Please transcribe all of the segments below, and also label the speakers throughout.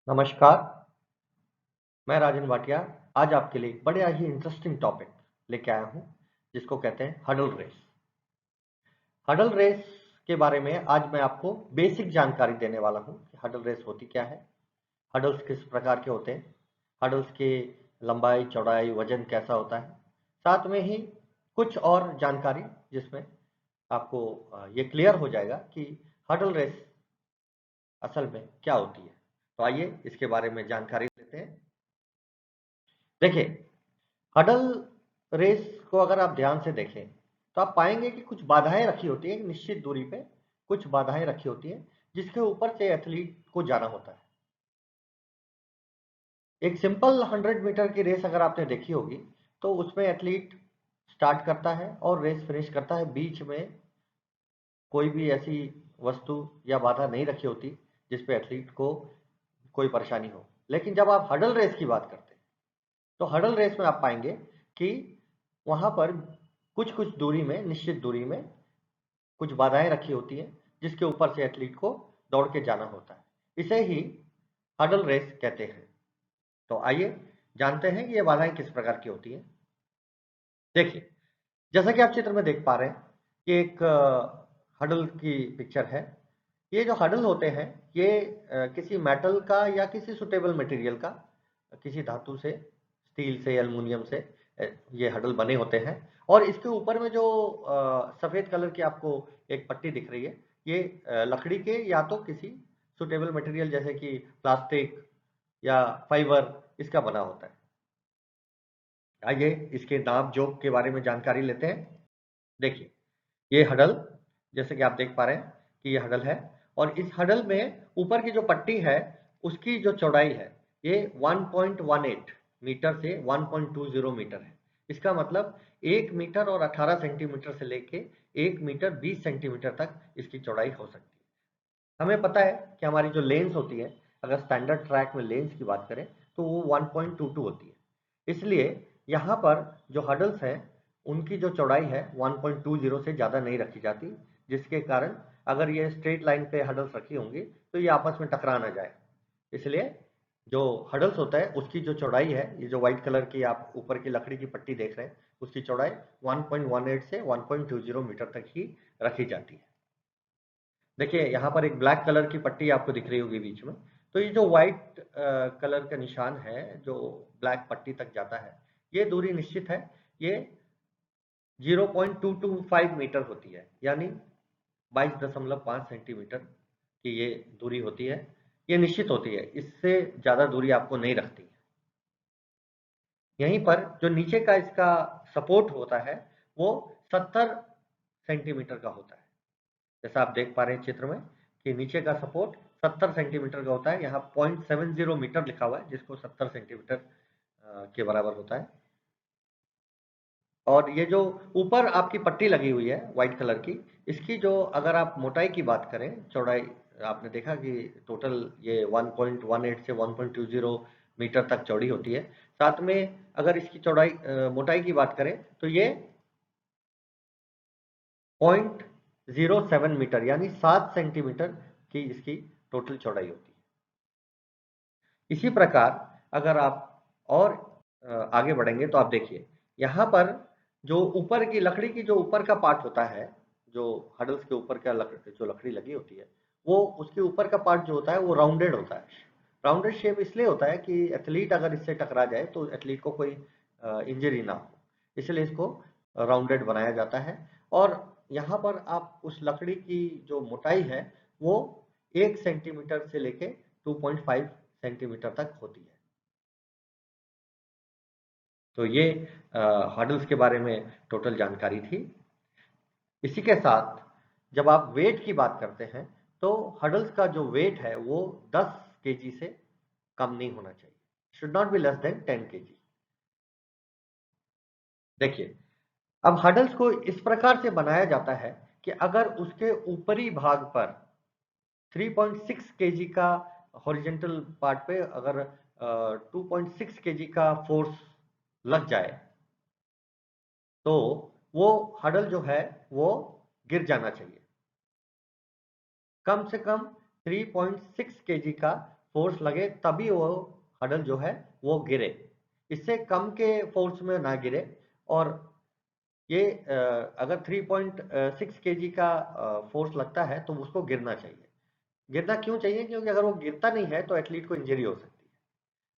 Speaker 1: नमस्कार, मैं राजन भाटिया आज आपके लिए एक बड़ा ही इंटरेस्टिंग टॉपिक लेके आया हूँ जिसको कहते हैं हडल रेस। हडल रेस के बारे में आज मैं आपको बेसिक जानकारी देने वाला हूँ कि हडल रेस होती क्या है, हडल्स किस प्रकार के होते हैं, हडल्स की लंबाई, चौड़ाई, वजन कैसा होता है, साथ में ही कुछ और जानकारी जिसमें आपको ये क्लियर हो जाएगा कि हडल रेस असल में क्या होती है। तो आइए इसके बारे में जानकारी लेते हैं। देखिए, हडल रेस को अगर आप ध्यान से देखें तो आप पाएंगे कि कुछ बाधाएं रखी होती हैं, एक निश्चित दूरी पे कुछ बाधाएं रखी होती हैं जिसके ऊपर से एथलीट को जाना होता है। एक सिंपल 100 मीटर की रेस अगर आपने देखी होगी तो उसमें एथलीट स्टार्ट करता है और रेस फिनिश करता है, बीच में कोई भी ऐसी वस्तु या बाधा नहीं रखी होती जिसपे एथलीट को कोई परेशानी हो। लेकिन जब आप हडल रेस की बात करते हैं तो हडल रेस में आप पाएंगे कि वहां पर कुछ कुछ दूरी में, निश्चित दूरी में कुछ बाधाएं रखी होती हैं जिसके ऊपर से एथलीट को दौड़ के जाना होता है। इसे ही हडल रेस कहते हैं। तो आइए जानते हैं कि ये बाधाएं किस प्रकार की होती हैं। देखिए, जैसा कि आप चित्र में देख पा रहे हैं कि एक हडल की पिक्चर है। ये जो हडल होते हैं ये किसी मेटल का या किसी सुटेबल मटेरियल का, किसी धातु से, स्टील से, एल्युमिनियम से ये हडल बने होते हैं। और इसके ऊपर में जो सफेद कलर की आपको एक पट्टी दिख रही है, ये लकड़ी के या तो किसी सुटेबल मटेरियल जैसे कि प्लास्टिक या फाइबर इसका बना होता है। आइए इसके नाप जोख के बारे में जानकारी लेते हैं। देखिए, ये हडल, जैसे कि आप देख पा रहे हैं कि ये हडल है और इस हडल में ऊपर की जो पट्टी है उसकी जो चौड़ाई है ये 1.18 मीटर से 1.20 मीटर है। इसका मतलब 1 मीटर और 18 सेंटीमीटर से लेके 1 मीटर 20 सेंटीमीटर तक इसकी चौड़ाई हो सकती है। हमें पता है कि हमारी जो लेंस होती है, अगर स्टैंडर्ड ट्रैक में लेंस की बात करें तो वो 1.22 होती है। इसलिए यहाँ पर जो हडल्स हैं उनकी जो चौड़ाई है 1.20 से ज़्यादा नहीं रखी जाती, जिसके कारण अगर ये स्ट्रेट लाइन पे हडल्स रखी होंगी तो ये आपस में टकरा ना जाए। इसलिए जो हडल्स होता है उसकी जो चौड़ाई है, ये जो व्हाइट कलर की आप ऊपर की लकड़ी की पट्टी देख रहे हैं, उसकी चौड़ाई 1.18 से 1.20 मीटर तक ही रखी जाती है। देखिए, यहाँ पर एक ब्लैक कलर की पट्टी आपको दिख रही होगी बीच में। तो ये जो व्हाइट कलर का निशान है जो ब्लैक पट्टी तक जाता है, ये दूरी निश्चित है। ये 0.225 मीटर होती है, यानी 22.5 सेंटीमीटर की ये दूरी होती है। ये निश्चित होती है, इससे ज़्यादा दूरी आपको नहीं रखती है। यहीं पर जो नीचे का इसका सपोर्ट होता है वो 70 सेंटीमीटर का होता है। जैसा आप देख पा रहे हैं चित्र में कि नीचे का सपोर्ट 70 सेंटीमीटर का होता है। यहाँ 0.70 मीटर लिखा हुआ है जिसको 70 सेंटीमीटर के बराबर होता है। और ये जो ऊपर आपकी पट्टी लगी हुई है व्हाइट कलर की, इसकी जो अगर आप मोटाई की बात करें, चौड़ाई, आपने देखा कि टोटल ये 1.18 से 1.20 मीटर तक चौड़ी होती है। साथ में अगर इसकी चौड़ाई मोटाई की बात करें तो ये 0.07 मीटर यानी 7 सेंटीमीटर की इसकी टोटल चौड़ाई होती है। इसी प्रकार अगर आप और आगे बढ़ेंगे तो आप देखिए, यहाँ पर जो ऊपर की लकड़ी की जो ऊपर का पार्ट होता है, जो हडल्स के ऊपर का जो लकड़ी लगी होती है, वो उसके ऊपर का पार्ट जो होता है वो राउंडेड होता है। राउंडेड शेप इसलिए होता है कि एथलीट अगर इससे टकरा जाए तो एथलीट को कोई इंजरी ना हो, इसलिए इसको राउंडेड बनाया जाता है। और यहाँ पर आप उस लकड़ी की जो मोटाई है वो 1 सेंटीमीटर से लेके 2.5 सेंटीमीटर तक होती है। तो ये हर्डल्स के बारे में टोटल जानकारी थी। इसी के साथ जब आप वेट की बात करते हैं तो हर्डल्स का जो वेट है वो 10 केजी से कम नहीं होना चाहिए, should not be less than 10 KG. देखिए, अब हर्डल्स को इस प्रकार से बनाया जाता है कि अगर उसके ऊपरी भाग पर 3.6 केजी का हॉरिजेंटल पार्ट पे अगर 2.6 केजी का फोर्स लग जाए तो वो हडल जो है वो गिर जाना चाहिए। कम से कम 3.6 केजी का फोर्स लगे तभी वो हडल जो है वो गिरे, इससे कम के फोर्स में ना गिरे। और ये अगर 3.6 केजी का फोर्स लगता है तो उसको गिरना चाहिए। गिरना क्यों चाहिए? क्योंकि अगर वो गिरता नहीं है तो एथलीट को इंजरी हो सकती है।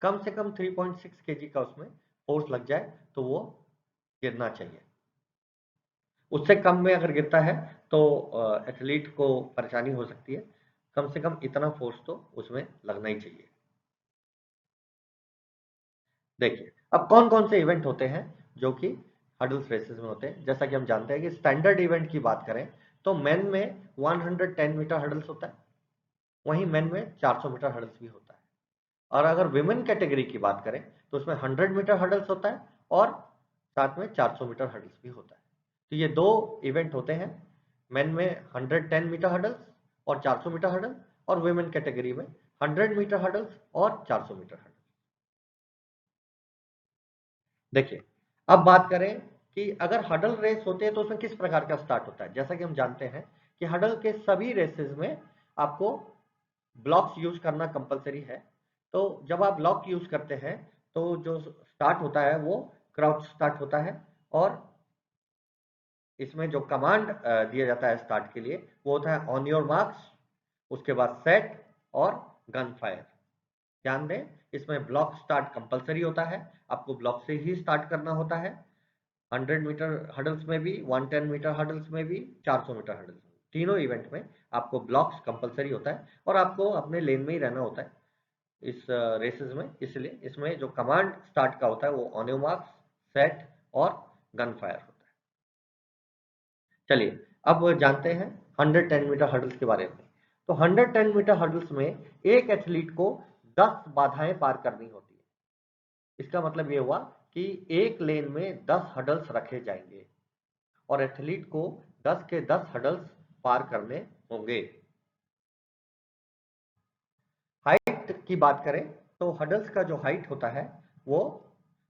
Speaker 1: कम से कम 3.6 केजी का उसमें फोर्स लग जाए तो वो गिरना चाहिए। उससे कम में अगर गिरता है तो एथलीट को परेशानी हो सकती है। कम से कम इतना फोर्स तो उसमें लगना ही चाहिए। देखिए, अब कौन कौन से इवेंट होते हैं जो कि हडल्स रेसेस में होते हैं। जैसा कि हम जानते हैं कि स्टैंडर्ड इवेंट की बात करें तो मेन में 110 मीटर हडल्स होता है, वहीं मेन में 400 मीटर हडल्स भी होता है। और अगर विमेन कैटेगरी की बात करें तो उसमें 100 मीटर हडल्स होता है और साथ में 400 मीटर हडल्स भी होता है। तो ये दो इवेंट होते हैं, मेन में 110 मीटर हडल्स और 400 मीटर हडल, और विमेन कैटेगरी में 100 मीटर हडल्स और 400 मीटर हडल। देखिए, अब बात करें कि अगर हडल रेस होते हैं तो उसमें किस प्रकार का स्टार्ट होता है। जैसा कि हम जानते हैं कि हडल के सभी रेसेस में आपको ब्लॉक्स यूज करना कंपलसरी है। तो जब आप ब्लॉक यूज करते हैं तो जो स्टार्ट होता है वो क्राउच स्टार्ट होता है, और इसमें जो कमांड दिया जाता है स्टार्ट के लिए वो होता है ऑन योर मार्क्स, उसके बाद सेट और गन फायर। ध्यान दें, इसमें ब्लॉक स्टार्ट कंपलसरी होता है, आपको ब्लॉक से ही स्टार्ट करना होता है। 100 मीटर हडल्स में भी, 110 मीटर हडल्स में भी, 400 मीटर हडल्स में, तीनों इवेंट में आपको ब्लॉक्स कंपलसरी होता है और आपको अपने लेन में ही रहना होता है इस रेसेस में। इसलिए इसमें जो कमांड स्टार्ट का होता है वो ऑन योर मार्क्स, सेट और गन फायर होता है। चलिए, अब जानते हैं 110 मीटर हडल्स के बारे में। तो 110 मीटर हडल्स में एक एथलीट को 10 बाधाएं पार करनी होती है। इसका मतलब ये हुआ कि एक लेन में 10 हडल्स रखे जाएंगे और एथलीट को 10 के 10 हडल्स पार करने होंगे। हाइट की बात करें तो हडल्स का जो हाइट होता है वो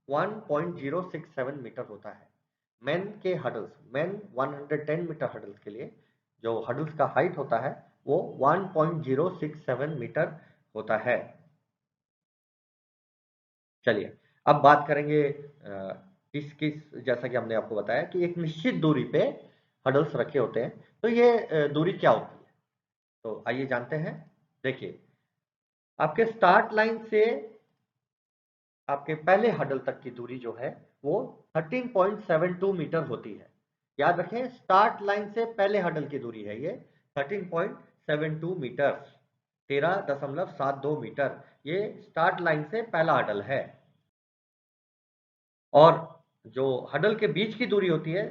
Speaker 1: 1.067 मीटर होता है। मेन के हडल्स, मेन 110 मीटर हडल्स के लिए जो हडल्स का हाइट होता है वो 1.067 मीटर होता है। चलिए, अब बात करेंगे किस किस, जैसा कि हमने आपको बताया कि एक निश्चित दूरी पे हडल्स रखे होते हैं। तो ये दूरी क्या होती है, तो आइए जानते हैं। देखिए, आपके स्टार्ट लाइन से आपके पहले हडल तक की दूरी जो है वो 13.72 मीटर होती है। याद रखें, स्टार्ट लाइन से पहले हडल की दूरी है ये 13.72 मीटर, 13.72 मीटर। ये स्टार्ट लाइन से पहला हडल है। और जो हडल के बीच की दूरी होती है,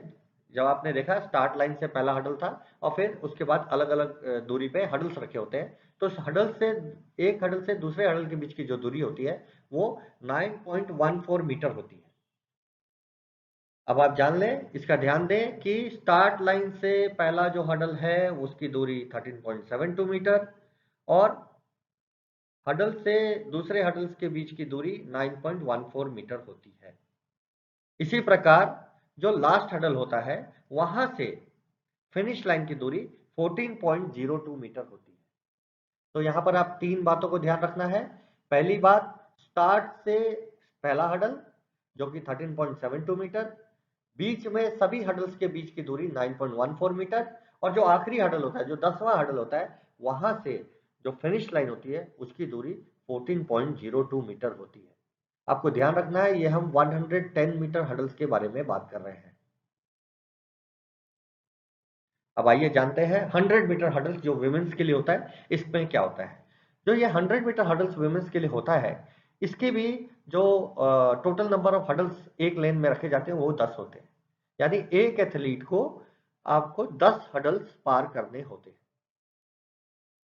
Speaker 1: जब आपने देखा स्टार्ट लाइन से पहला हडल था और फिर उसके बाद अलग अलग दूरी पे हडल्स रखे होते हैं, तो उस हडल से, एक हडल से दूसरे हडल के बीच की जो दूरी होती है वो 9.14 मीटर होती है। अब आप जान लें, इसका ध्यान दें कि स्टार्ट लाइन से पहला जो हडल है उसकी दूरी 13.72 मीटर और हडल से दूसरे हडल्स के बीच की दूरी 9.14 मीटर होती है। इसी प्रकार जो लास्ट हडल होता है वहां से फिनिश लाइन की दूरी 14.02 मीटर होती है। तो यहां पर आप तीन बातों को ध्यान रखना है। पहली बात, स्टार्ट से पहला हडल जो कि 13.72 मीटर, बीच में सभी हडल्स के बीच की दूरी 9.14 मीटर, और जो आखिरी हडल होता है, जो 10वां हडल होता है, वहां से जो फिनिश लाइन होती है उसकी दूरी 14.02 मीटर होती है। आपको ध्यान रखना है, ये हम 110 मीटर हडल्स के बारे में बात कर रहे हैं। अब आइए जानते हैं 100 मीटर हडल्स जो वुमेन्स के लिए होता है, इसमें क्या होता है। जो ये 100 मीटर हडल्स वुमेन्स के लिए होता है, इसके भी जो टोटल नंबर ऑफ हडल्स एक लेन में रखे जाते हैं वो 10 होते हैं। यानी एक एथलीट को आपको 10 हडल्स पार करने होते हैं।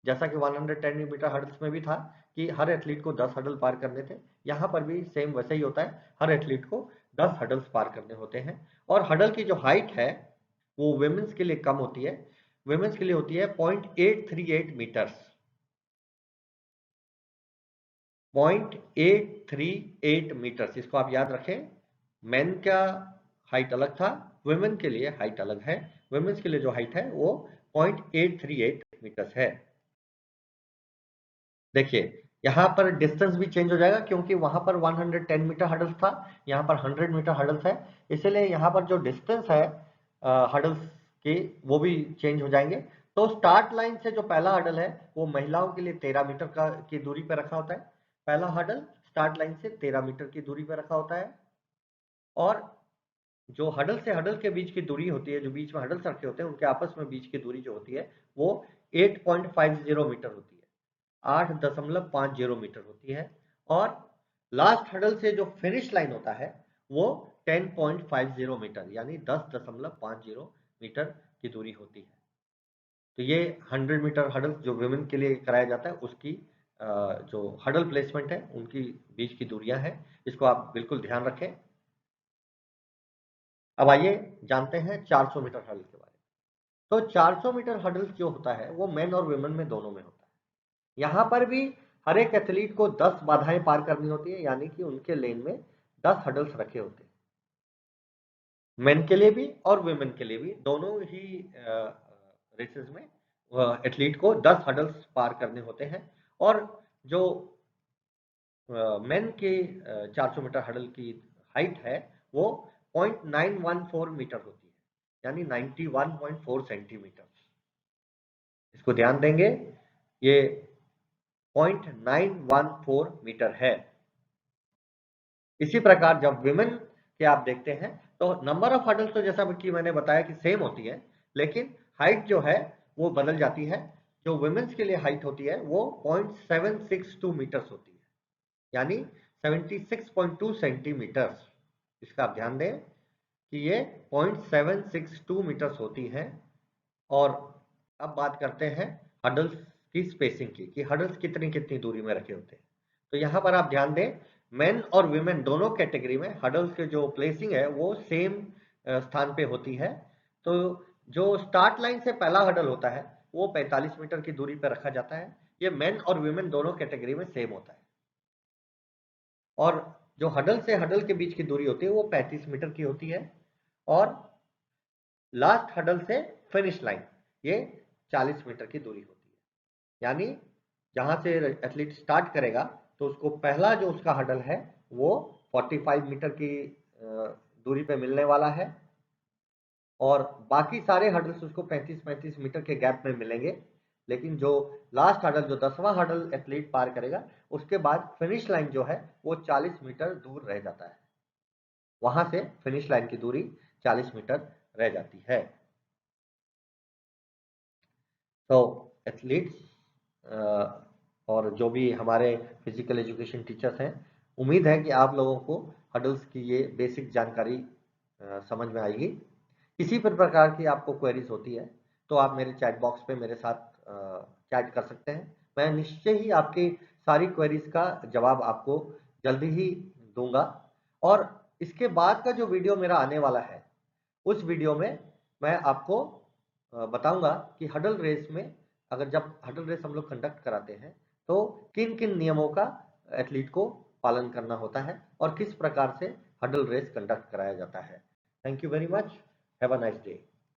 Speaker 1: जैसा कि 110 मीटर हडल्स में भी था कि हर एथलीट को 10 हडल पार करने थे, यहां पर भी सेम वैसे ही होता है, हर एथलीट को 10 हडल्स पार करने होते हैं। और हडल की जो हाइट है वो वुमेन्स के लिए कम होती है, वुमेन्स के लिए होती है 0.838 मीटर्स, 0.838 मीटर्स। इसको आप याद रखें, मेन का हाइट अलग था, वुमेन के लिए हाइट अलग है। वुमेन्स के लिए जो हाइट है वो 0.838 मीटर्स है। देखिए, यहाँ पर डिस्टेंस भी चेंज हो जाएगा क्योंकि वहां पर 110 मीटर हडल्स था, यहाँ पर 100 मीटर हडल्स है, इसलिए यहाँ पर जो डिस्टेंस है हडल्स के वो भी चेंज हो जाएंगे। तो स्टार्ट लाइन से जो पहला हडल है वो महिलाओं के लिए 13 मीटर की दूरी पर रखा होता है। पहला हडल स्टार्ट लाइन से 13 मीटर की दूरी पर रखा होता है, और जो हडल से हडल के बीच की दूरी होती है, जो बीच में हडल्स रखे होते हैं उनके आपस में बीच की दूरी जो होती है वो 8.50 मीटर होती है, 8.50 मीटर होती है। और लास्ट हडल से जो फिनिश लाइन होता है वो 10.50 मीटर यानी 10.50 मीटर की दूरी होती है। तो ये 100 मीटर हडल जो वुमेन के लिए कराया जाता है उसकी जो हडल प्लेसमेंट है उनकी बीच की दूरियां हैं, इसको आप बिल्कुल ध्यान रखें। अब आइए जानते हैं 400 मीटर हडल के बारे में। तो 400 मीटर हडल जो होता है वो मेन और वुमेन में दोनों में होता है। यहाँ पर भी हर एक एथलीट को 10 बाधाएं पार करनी होती है, यानी कि उनके लेन में 10 हडल्स रखे होते हैं, मेन के लिए भी और वुमेन के लिए भी, दोनों ही रेसेस में एथलीट को 10 हडल्स पार करने होते हैं। और जो मेन के 400 मीटर हडल की हाइट है वो 0.914 मीटर होती है, यानी 91.4 सेंटीमीटर। इसको ध्यान देंगे, ये 0.914 मीटर है। इसी प्रकार जब विमेन के आप देखते हैं तो नंबर ऑफ हडल्स तो जैसा कि मैंने बताया कि सेम होती है, लेकिन हाइट जो है वो बदल जाती है। जो वुमेन्स के लिए हाइट होती है वो 0.762 मीटर्स होती है, यानी 76.2 सेंटीमीटर्स। इसका आप ध्यान दें कि ये 0.762 मीटर्स होती है। और अब बात करते हैं हडल्स की स्पेसिंग की, कि हडल्स कितनी कितनी दूरी में रखे होते हैं। तो यहाँ पर आप ध्यान दें, मेन और वुमेन दोनों कैटेगरी में हडल्स के जो प्लेसिंग है वो सेम स्थान पे होती है। तो जो स्टार्ट लाइन से पहला हडल होता है वो 45 मीटर की दूरी पर रखा जाता है। ये मेन और वुमेन दोनों कैटेगरी में सेम होता है। और जो हडल से हडल के बीच की दूरी होती है वो 35 मीटर की होती है। और लास्ट हडल से फिनिश लाइन ये 40 मीटर की दूरी होती है, यानी जहां से एथलीट स्टार्ट करेगा तो उसको पहला जो उसका हडल है वो 45 मीटर की दूरी पे मिलने वाला है, और बाकी सारे हडल्स उसको 35-35 मीटर के गैप में मिलेंगे। लेकिन जो लास्ट हडल, जो 10वां हडल एथलीट पार करेगा उसके बाद फिनिश लाइन जो है वो 40 मीटर दूर रह जाता है, वहां से फिनिश लाइन की दूरी 40 मीटर रह जाती है। तो एथलीट्स और जो भी हमारे फिजिकल एजुकेशन टीचर्स हैं, उम्मीद है कि आप लोगों को हडल्स की ये बेसिक जानकारी समझ में आएगी। किसी भी प्रकार की आपको क्वेरीज होती है तो आप मेरे चैट बॉक्स पे मेरे साथ चैट कर सकते हैं। मैं निश्चय ही आपकी सारी क्वेरीज का जवाब आपको जल्दी ही दूंगा। और इसके बाद का जो वीडियो मेरा आने वाला है उस वीडियो में मैं आपको बताऊंगा कि हडल रेस में, अगर जब हडल रेस हम लोग कंडक्ट कराते हैं तो किन किन नियमों का एथलीट को पालन करना होता है और किस प्रकार से हडल रेस कंडक्ट कराया जाता है। Thank you very much, have a nice day.